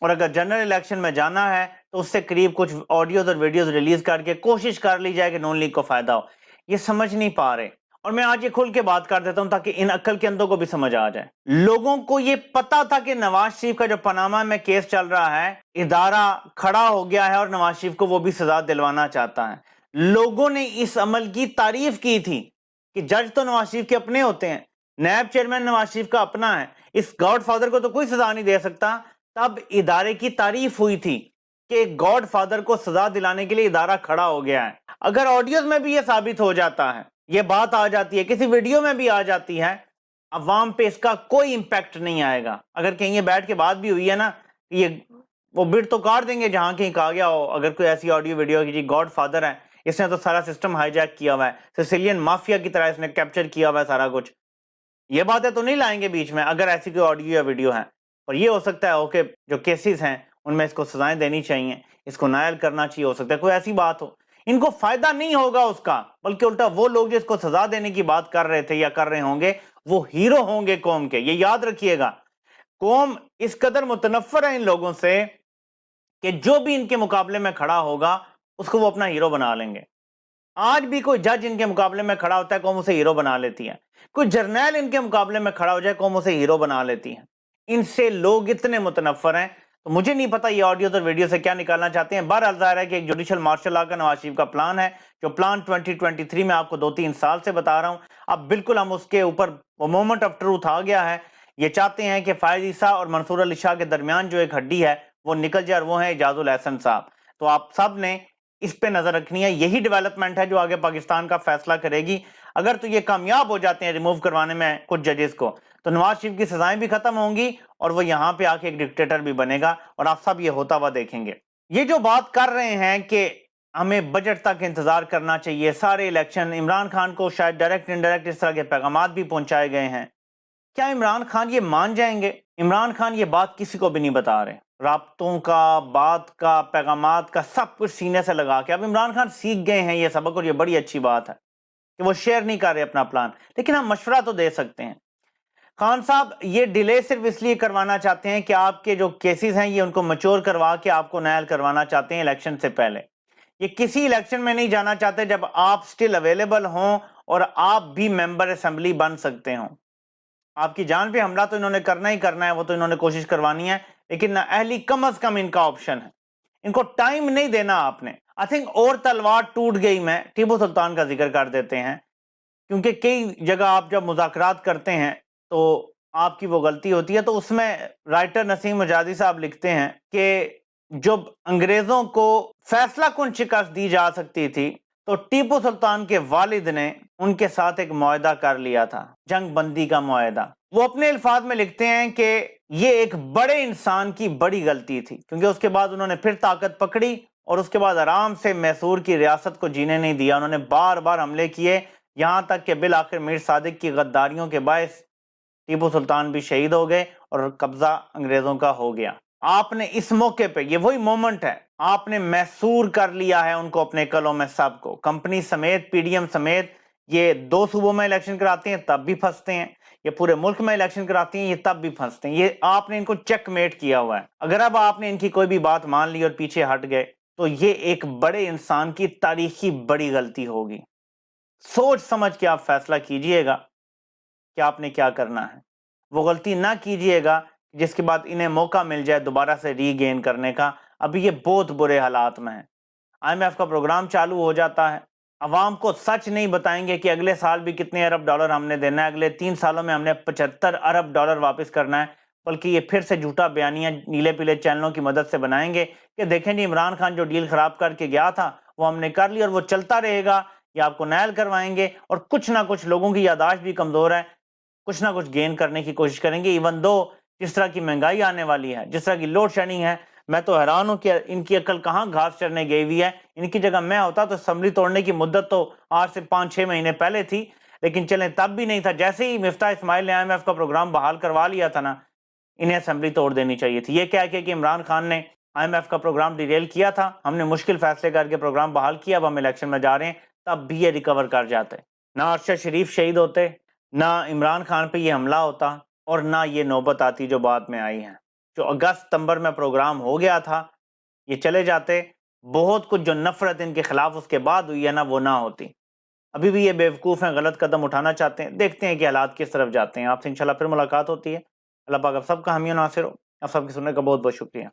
اور اگر general election میں جانا ہے تو اس سے قریب کچھ آڈیوز اور ویڈیوز ریلیز کر کے کوشش کر لی جائے کہ نون لیگ کو فائدہ ہو. یہ سمجھ نہیں پا رہے. اور میں آج یہ کھل کے بات کر دیتا ہوں تاکہ ان عقل کے اندوں کو بھی سمجھ آ جائے. لوگوں کو یہ پتا تھا کہ نواز شریف کا جو پاناما میں کیس چل رہا ہے ادارہ کھڑا ہو گیا ہے اور نواز شریف کو وہ بھی سزا دلوانا چاہتا ہے. لوگوں نے اس عمل کی تعریف کی تھی کہ جج تو نواز شریف کے اپنے ہوتے ہیں, نیب چیئرمین نواز شریف کا اپنا ہے, اس گاڈ فادر کو تو کوئی سزا نہیں دے سکتا. تب ادارے کی تعریف ہوئی تھی کہ گاڈ فادر کو سزا دلانے کے لیے ادارہ کھڑا ہو گیا ہے. اگر آڈیوز میں بھی یہ ثابت ہو جاتا ہے, یہ بات آ جاتی ہے, کسی ویڈیو میں بھی آ جاتی ہے, عوام پہ اس کا کوئی امپیکٹ نہیں آئے گا. اگر کہیں یہ بیٹھ کے بات بھی ہوئی ہے نا, یہ وہ بٹ تو کاٹ دیں گے جہاں کہیں کہا گیا ہو. اگر کوئی ایسی آڈیو ویڈیو کہ جی گاڈ فادر ہے, اس نے تو سارا سسٹم ہائی جیک کیا ہوا ہے, سیسیلین مافیا کی طرح اس نے کیپچر کیا ہوا ہے سارا کچھ, یہ باتیں تو نہیں لائیں گے بیچ میں اگر ایسی کوئی آڈیو یا ویڈیو ہے. اور یہ ہو سکتا ہے اوکے جو کیسز ہیں ان میں اس کو سزائیں دینی چاہیے, اس کو نائل کرنا چاہیے, ہو سکتا ہے کوئی ایسی بات ہو. ان کو فائدہ نہیں ہوگا اس کا, بلکہ الٹا وہ لوگ جو اس کو سزا دینے کی بات کر رہے تھے یا کر رہے ہوں گے وہ ہیرو ہوں گے قوم کے. یہ یاد رکھیے گا, قوم اس قدر متنفر ہے ان لوگوں سے کہ جو بھی ان کے مقابلے میں کھڑا ہوگا اس کو وہ اپنا ہیرو بنا لیں گے. آج بھی کوئی جج ان کے مقابلے میں کھڑا ہوتا ہے قوم اسے ہیرو بنا لیتی ہے, کوئی جرنیل ان کے مقابلے میں کھڑا ہو جائے قوم اسے ہیرو بنا لیتی ہے. ان سے لوگ اتنے متنفر ہیں. تو مجھے نہیں پتا یہ آڈیوز اور ویڈیو سے کیا نکالنا چاہتے ہیں. بہرحال ظاہر ہے کہ ایک جوڈیشل مارشل لا کا نواز شریف کا پلان ہے, جو پلان 2023 میں آپ کو 2-3 سال سے بتا رہا ہوں. اب بالکل ہم اس کے اوپر وہ مومنٹ آف ٹروتھ آ گیا ہے. یہ چاہتے ہیں کہ فائز عیسیٰ اور منصور علی شاہ کے درمیان جو ایک ہڈی ہے وہ نکل جائے, اور وہ ہے اعجاز الحسن صاحب. تو آپ سب نے اس پہ نظر رکھنی ہے. یہی ڈیولپمنٹ ہے جو آگے پاکستان کا فیصلہ کرے گی. اگر تو یہ کامیاب ہو جاتے ہیں ریموو کروانے میں کچھ ججز کو, تو نواز شریف کی سزائیں بھی ختم ہوں گی اور وہ یہاں پہ آ کے ایک ڈکٹیٹر بھی بنے گا, اور آپ سب یہ ہوتا ہوا دیکھیں گے. یہ جو بات کر رہے ہیں کہ ہمیں بجٹ تک انتظار کرنا چاہیے, سارے الیکشن, عمران خان کو شاید ڈائریکٹ انڈائریکٹ اس طرح کے پیغامات بھی پہنچائے گئے ہیں. کیا عمران خان یہ مان جائیں گے؟ عمران خان یہ بات کسی کو بھی نہیں بتا رہے, رابطوں کا, بات کا, پیغامات کا, سب کچھ سینے سے لگا کے. اب عمران خان سیکھ گئے ہیں یہ سبق, اور یہ بڑی اچھی بات ہے کہ وہ شیئر نہیں کر رہے اپنا پلان, لیکن ہم مشورہ تو دے سکتے ہیں. خان صاحب یہ ڈیلے صرف اس لیے کروانا چاہتے ہیں کہ آپ کے جو کیسز ہیں یہ ان کو میچور کروا کے آپ کو نائل کروانا چاہتے ہیں الیکشن سے پہلے. یہ کسی الیکشن میں نہیں جانا چاہتے جب آپ سٹل اویلیبل ہوں اور آپ بھی ممبر اسمبلی بن سکتے ہوں. آپ کی جان پہ حملہ تو انہوں نے کرنا ہی کرنا ہے, وہ تو انہوں نے کوشش کروانی ہے, لیکن نہ اہلی کم از کم ان کا آپشن ہے. ان کو ٹائم نہیں دینا آپ نے. آئی تھنک اور تلوار ٹوٹ گئی میں ٹیپو سلطان کا ذکر کر دیتے ہیں, کیونکہ کئی جگہ آپ جب مذاکرات کرتے ہیں تو آپ کی وہ غلطی ہوتی ہے. تو اس میں رائٹر نسیم مجادی صاحب لکھتے ہیں کہ جب انگریزوں کو فیصلہ کن شکست دی جا سکتی تھی تو ٹیپو سلطان کے والد نے ان کے ساتھ ایک معاہدہ کر لیا تھا, جنگ بندی کا معاہدہ. وہ اپنے الفاظ میں لکھتے ہیں کہ یہ ایک بڑے انسان کی بڑی غلطی تھی, کیونکہ اس کے بعد انہوں نے پھر طاقت پکڑی اور اس کے بعد آرام سے میسور کی ریاست کو جینے نہیں دیا. انہوں نے بار بار حملے کیے, یہاں تک کہ بالآخر میر صادق کی غداریوں کے باعث ٹیپو سلطان بھی شہید ہو گئے اور قبضہ انگریزوں کا ہو گیا. آپ نے اس موقع پہ, یہ وہی مومنٹ ہے, آپ نے محصور کر لیا ہے ان کو اپنے کلوں میں, سب کو, کمپنی سمیت, پی ڈی ایم سمیت. یہ 2 صوبوں میں الیکشن کراتے ہیں تب بھی پھنستے ہیں, یہ پورے ملک میں الیکشن کراتی ہیں یہ تب بھی پھنستے ہیں. یہ آپ نے ان کو چیک میٹ کیا ہوا ہے. اگر اب آپ نے ان کی کوئی بھی بات مان لی اور پیچھے ہٹ گئے تو یہ ایک بڑے انسان کی تاریخی بڑی غلطی ہوگی. سوچ سمجھ کے آپ فیصلہ کیجئے گا کہ آپ نے کیا کرنا ہے. وہ غلطی نہ کیجئے گا جس کے بعد انہیں موقع مل جائے دوبارہ سے ری گین کرنے کا. ابھی یہ بہت برے حالات میں ہیں. آئی ایم ایف کا پروگرام چالو ہو جاتا ہے, عوام کو سچ نہیں بتائیں گے کہ اگلے سال بھی کتنے ارب ڈالر ہم نے دینا ہے, اگلے 3 سالوں میں ہم نے 75 ارب ڈالر واپس کرنا ہے, بلکہ یہ پھر سے جھوٹا بیانیہ نیلے پیلے چینلوں کی مدد سے بنائیں گے کہ دیکھیں جی عمران خان جو ڈیل خراب کر کے گیا تھا وہ ہم نے کر لی اور وہ چلتا رہے گا, یہ آپ کو نائل کروائیں گے. اور کچھ نہ کچھ لوگوں کی یاداشت بھی کمزور ہے, کچھ نہ کچھ گین کرنے کی کوشش کریں گے. ایون دو جس طرح کی مہنگائی آنے والی ہے, جس طرح کی لوڈ شیڈنگ ہے, میں تو حیران ہوں کہ ان کی عقل کہاں گھاس چرنے گئی ہوئی ہے. ان کی جگہ میں ہوتا تو اسمبلی توڑنے کی مدت تو آج سے 5-6 مہینے پہلے تھی, لیکن چلیں تب بھی نہیں تھا. جیسے ہی مفتاح اسماعیل نے آئی ایم ایف کا پروگرام بحال کروا لیا تھا نا, انہیں اسمبلی توڑ دینی چاہیے تھی. یہ کہہ کے کہ عمران خان نے آئی ایم ایف کا پروگرام ڈیریل کیا تھا, ہم نے مشکل فیصلے کر کے پروگرام بحال کیا, اب ہم الیکشن میں جا رہے ہیں, تب بھی یہ ریکور کر جاتے. نہ ارشد شریف شہید ہوتے, نہ عمران خان پہ یہ حملہ ہوتا, اور نہ یہ نوبت آتی جو بعد میں آئی ہے. جو اگست ستمبر میں پروگرام ہو گیا تھا یہ چلے جاتے، بہت کچھ جو نفرت ان کے خلاف اس کے بعد ہوئی ہے نا وہ نہ ہوتی۔ ابھی بھی یہ بیوقوف ہیں، غلط قدم اٹھانا چاہتے ہیں، دیکھتے ہیں کہ حالات کس طرف جاتے ہیں۔ آپ سے انشاءاللہ پھر ملاقات ہوتی ہے۔ اللہ پاک آپ سب کا حامی و ناصر ہو۔ آپ سب کے سننے کا بہت بہت شکریہ۔